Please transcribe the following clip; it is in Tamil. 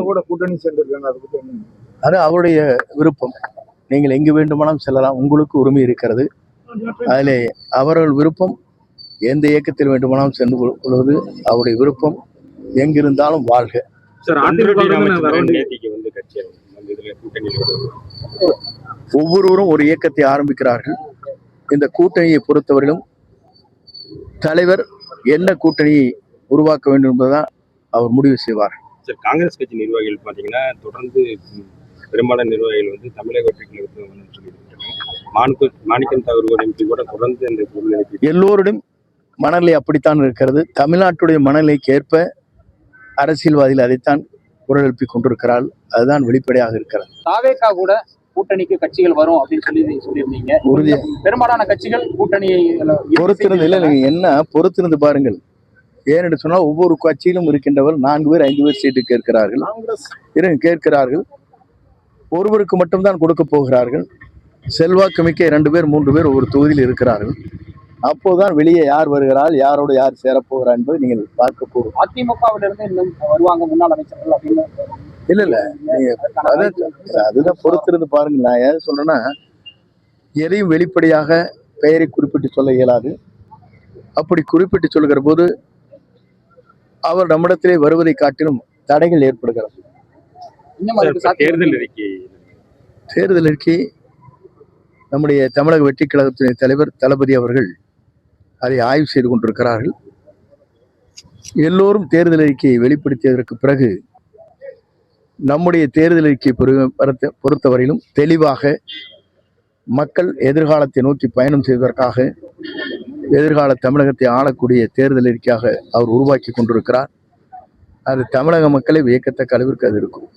கூட கூட்டணி சேர்ந்திருக்காங்க. அது அவருடைய விருப்பம். நீங்கள் எங்கு வேண்டுமானாலும் செல்லலாம், உங்களுக்கு உரிமை இருக்கிறது. அதிலே அவர்கள் விருப்பம். எந்த இயக்கத்தில் வேண்டுமானாலும் சென்று கொள்வது அவருடைய விருப்பம். எங்கிருந்தாலும் வாழ்க. ஒவ்வொருவரும் ஒரு இயக்கத்தை ஆரம்பிக்கிறார்கள். இந்த கூட்டணியை பொறுத்தவரையிலும் தலைவர் என்ன கூட்டணியை உருவாக்க வேண்டும் என்பதுதான் அவர் முடிவு செய்வார். காங்கிரஸ் கட்சி நிர்வாகிகள் பாத்தீங்கன்னா தொடர்ந்து பெரும்பாலான நிர்வாகிகள் வந்து தமிழக வெற்றி கழகத்தில் சொல்லியிருக்காங்க. மாணிக்கம் தாகூர் எம்பி கூட தொடர்ந்து அந்த எல்லோருடைய மனநிலை அப்படித்தான் இருக்கிறது. தமிழ்நாட்டுடைய மனநிலைக்கு ஏற்ப அரசியல்வாதிகள் அதைத்தான் குரல் எழுப்பி கொண்டிருக்கிறார். அதுதான் வெளிப்படையாக இருக்கிறது. தாவேகா கூட கூட்டணிக்கு கட்சிகள் வரும் அப்படின்னு சொல்லியிருந்தீங்க. பெரும்பாலான கட்சிகள் கூட்டணியை பொறுத்திருந்து இல்லை, நீங்க என்ன பொறுத்திருந்து பாருங்கள். ஏனென்று சொன்னால் ஒவ்வொரு கட்சியிலும் இருக்கின்றவர் 4 பேர் 5 பேர் சீட்டு கேட்கிறார்கள். ஒருவருக்கு மட்டும்தான் கொடுக்க போகிறார்கள். செல்வாக்கு மிக்க 2 பேர் 3 பேர் ஒவ்வொரு தொகுதியில் இருக்கிறார்கள். அப்போதுதான் வெளியே யார் வருகிறார், யாரோடு யார் சேரப்போகிறார் என்பதை நீங்கள் பார்க்க போகிறோம். அதிமுகவிலிருந்து இன்னும் வருவாங்க முன்னாள் அமைச்சர்கள் அப்படின்னு இல்ல அதுதான் பொறுத்திருந்து பாருங்க. நான் ஏன் சொல்றேன்னா, எதையும் வெளிப்படையாக பெயரை குறிப்பிட்டு சொல்ல இயலாது. அப்படி குறிப்பிட்டு சொல்கிற போது அவர் நம்மிடத்திலே வருவதை காட்டிலும் தடைகள் ஏற்படுகிறது. தேர்தல் அறிக்கை நம்முடைய தமிழக வெற்றி கழகத்தின் தலைவர் தளபதி அவர்கள் அதை ஆய்வு செய்து கொண்டிருக்கிறார்கள். எல்லோரும் தேர்தல் அறிக்கையை வெளிப்படுத்தியதற்கு பிறகு நம்முடைய தேர்தல் அறிக்கை பொறுத்தவரையிலும் தெளிவாக மக்கள் எதிர்காலத்தை நோக்கி பயணம் செய்வதற்காக எதிர்கால தமிழகத்தை ஆளக்கூடிய தேர்தல் அறிக்கையாக அவர் உருவாக்கி கொண்டிருக்கிறார். அது தமிழக மக்களை வியக்கத்தக்க அளவிற்கு அது இருக்கும்.